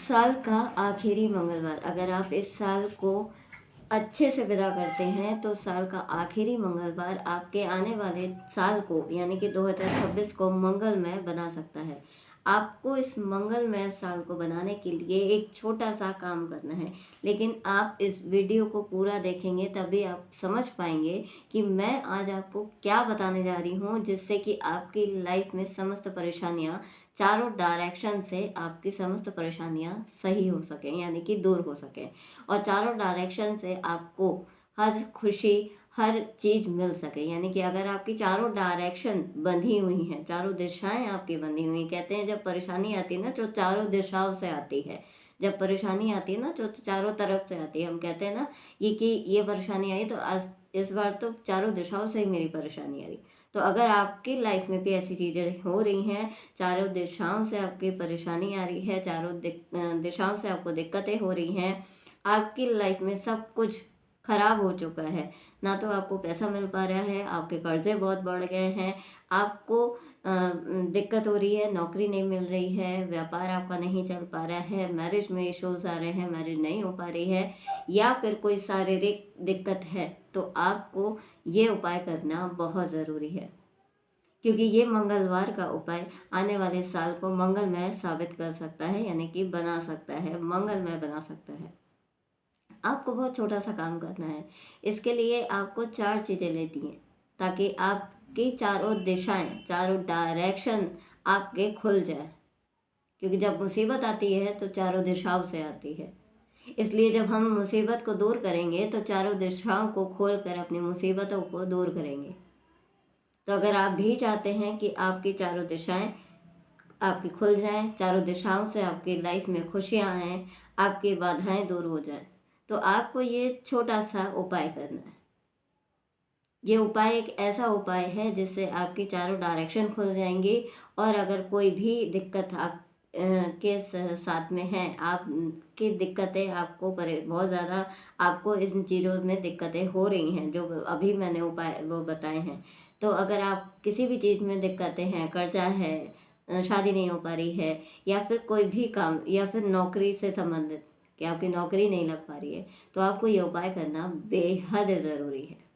साल का आखिरी मंगलवार, अगर आप इस साल को अच्छे से विदा करते हैं तो साल का आखिरी मंगलवार आपके आने वाले साल को यानी कि 2026 को मंगलमय बना सकता है। आपको इस मंगलमय साल को बनाने के लिए एक छोटा सा काम करना है, लेकिन आप इस वीडियो को पूरा देखेंगे तभी आप समझ पाएंगे कि मैं आज आपको क्या बताने जा रही हूँ, जिससे कि आपकी लाइफ में समस्त परेशानियाँ चारों डायरेक्शन से आपकी समस्त परेशानियां सही हो सकें, यानी कि दूर हो सकें, और चारों डायरेक्शन से आपको हर खुशी हर चीज़ मिल सके। यानी कि अगर आपकी चारों डायरेक्शन बंधी हुई हैं, चारों दिशाएं आपकी बंधी हुई हैं, कहते हैं जब परेशानी आती है ना तो चारों दिशाओं से आती है, जब परेशानी आती है ना तो चारों तरफ से आती है। हम कहते हैं ना ये परेशानी आई तो आज इस बार तो चारों दिशाओं से ही मेरी परेशानी आ रही। तो अगर आपकी लाइफ में भी ऐसी चीज़ें हो रही हैं, चारों दिशाओं से आपकी परेशानी आ रही है, चारों दिशाओं से आपको दिक्कतें हो रही हैं, आपकी लाइफ में सब कुछ खराब हो चुका है, ना तो आपको पैसा मिल पा रहा है, आपके कर्जे बहुत बढ़ गए हैं, आपको दिक्कत हो रही है, नौकरी नहीं मिल रही है, व्यापार आपका नहीं चल पा रहा है, मैरिज में इश्यूज आ रहे हैं, मैरिज नहीं हो पा रही है, या फिर कोई शारीरिक दिक्कत है, तो आपको ये उपाय करना बहुत ज़रूरी है, क्योंकि ये मंगलवार का उपाय आने वाले साल को मंगलमय साबित कर सकता है, यानी कि बना सकता है, मंगलमय बना सकता है। आपको बहुत छोटा सा काम करना है। इसके लिए आपको 4 चीज़ें लेती हैं, ताकि आपकी चारों दिशाएं, चारों डायरेक्शन आपके खुल जाए, क्योंकि जब मुसीबत आती है तो चारों दिशाओं से आती है। इसलिए जब हम मुसीबत को दूर करेंगे तो चारों दिशाओं को खोल कर अपनी मुसीबतों को दूर करेंगे। तो अगर आप भी चाहते हैं कि आपकी चारों दिशाएं आपकी खुल जाएं, चारों दिशाओं से आपकी लाइफ में खुशियां आएँ, आपकी बाधाएं दूर हो जाएं, तो आपको ये छोटा सा उपाय करना है। ये उपाय एक ऐसा उपाय है जिससे आपकी चारों डायरेक्शन खुल जाएंगी, और अगर कोई भी दिक्कत आप के साथ में है, आपकी दिक्कतें आपको बहुत ज़्यादा आपको इन चीज़ों में दिक्कतें हो रही हैं जो अभी मैंने उपाय वो बताए हैं, तो अगर आप किसी भी चीज़ में दिक्कतें हैं, कर्जा है, शादी नहीं हो पा रही है, या फिर कोई भी काम, या फिर नौकरी से संबंधित कि आपकी नौकरी नहीं लग पा रही है, तो आपको ये उपाय करना बेहद ज़रूरी है।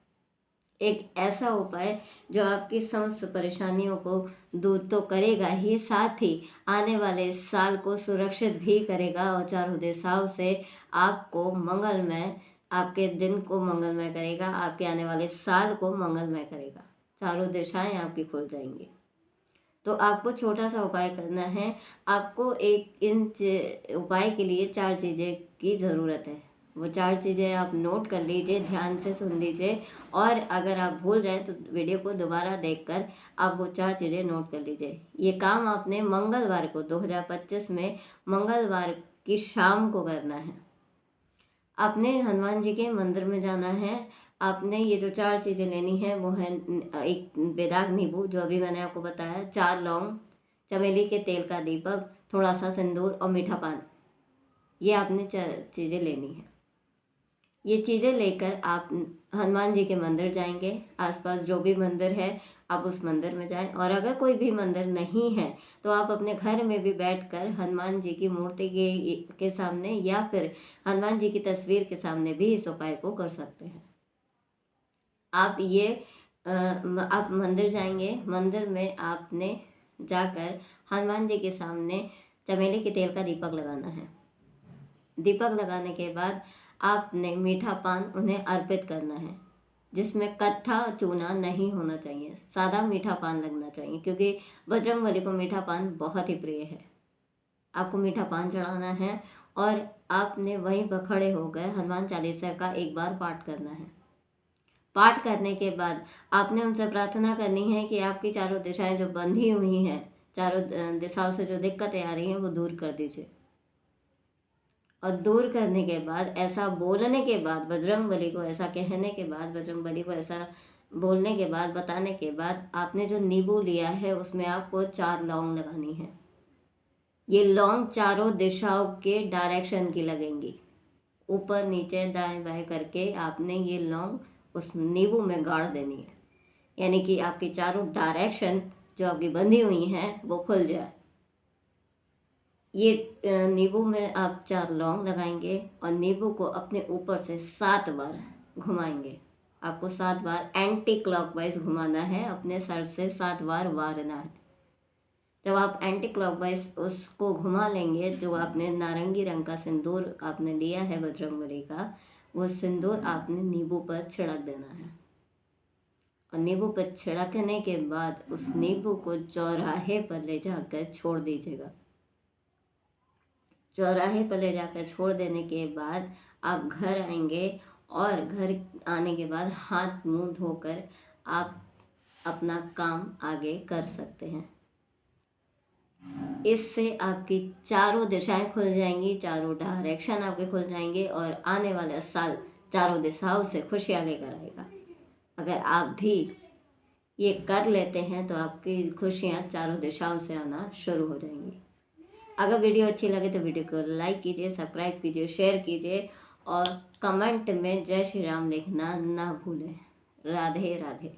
एक ऐसा उपाय जो आपकी समस्त परेशानियों को दूर तो करेगा ही, साथ ही आने वाले साल को सुरक्षित भी करेगा, और चारों दिशाओं से आपको मंगलमय, आपके दिन को मंगलमय करेगा, आपके आने वाले साल को मंगलमय करेगा, चारों दिशाएं आपकी खुल जाएंगी। तो आपको छोटा सा उपाय करना है। आपको उपाय के लिए 4 चीज़ें की ज़रूरत है। वो 4 चीज़ें आप नोट कर लीजिए, ध्यान से सुन लीजिए, और अगर आप भूल जाएं तो वीडियो को दोबारा देखकर आप वो 4 चीज़ें नोट कर लीजिए। ये काम आपने मंगलवार को 2025 में मंगलवार की शाम को करना है। आपने हनुमान जी के मंदिर में जाना है। आपने ये जो 4 चीज़ें लेनी है वो है एक बेदाग नींबू जो अभी मैंने आपको बताया, 4 लौंग, चमेली के तेल का दीपक, थोड़ा सा सिंदूर और मीठा पान। ये आपने चीज़ें लेनी है। ये चीज़ें लेकर आप हनुमान जी के मंदिर जाएंगे। आसपास जो भी मंदिर है आप उस मंदिर में जाएं, और अगर कोई भी मंदिर नहीं है तो आप अपने घर में भी बैठकर हनुमान जी की मूर्ति के सामने, या फिर हनुमान जी की तस्वीर के सामने भी इस उपाय को कर सकते हैं। आप मंदिर जाएंगे। मंदिर में आपने जाकर हनुमान जी के सामने चमेली के तेल का दीपक लगाना है। दीपक लगाने के बाद आपने मीठा पान उन्हें अर्पित करना है, जिसमें कत्था चूना नहीं होना चाहिए, सादा मीठा पान लगना चाहिए, क्योंकि बजरंगबली को मीठा पान बहुत ही प्रिय है। आपको मीठा पान चढ़ाना है, और आपने वहीं पर खड़े होकर हनुमान चालीसा का एक बार पाठ करना है। पाठ करने के बाद आपने उनसे प्रार्थना करनी है कि आपकी चारों दिशाएं जो बंधी हुई हैं, चारों दिशाओं से जो दिक्कतें आ रही हैं वो दूर कर दीजिए। और दूर करने के बाद, ऐसा बोलने के बाद, बजरंगबली को ऐसा कहने के बाद, बजरंगबली को ऐसा बोलने के बाद, बताने के बाद, आपने जो नींबू लिया है उसमें आपको 4 लौंग लगानी है। ये लौंग चारों दिशाओं के डायरेक्शन की लगेंगी, ऊपर नीचे दाएं बाएं करके आपने ये लौंग उस नींबू में गाड़ देनी है, यानी कि आपकी चारों डायरेक्शन जो आपकी बंधी हुई हैं वो खुल जाए। ये नींबू में आप 4 लौंग लगाएंगे और नींबू को अपने ऊपर से 7 बार घुमाएंगे। आपको 7 बार एंटी क्लॉकवाइज घुमाना है, अपने सर से 7 बार वारना है। जब आप एंटी क्लॉकवाइज उसको घुमा लेंगे, जो आपने नारंगी रंग का सिंदूर आपने लिया है बजरंगबली का, वो सिंदूर आपने नींबू पर छिड़क देना है। और नींबू पर छिड़कने के बाद उस नींबू को चौराहे पर ले जाकर छोड़ दीजिएगा। चौराहे पर ले जाकर छोड़ देने के बाद आप घर आएंगे और घर आने के बाद हाथ मुंह धोकर आप अपना काम आगे कर सकते हैं। इससे आपकी चारों दिशाएं खुल जाएंगी, चारों डायरेक्शन आपके खुल जाएंगे और आने वाला साल चारों दिशाओं से खुशियाँ लेकर आएगा। अगर आप भी ये कर लेते हैं तो आपकी खुशियाँ चारों दिशाओं से आना शुरू हो जाएंगी। अगर वीडियो अच्छी लगे तो वीडियो को लाइक कीजिए, सब्सक्राइब कीजिए, शेयर कीजिए और कमेंट में जय श्री राम लिखना ना भूलें। राधे राधे।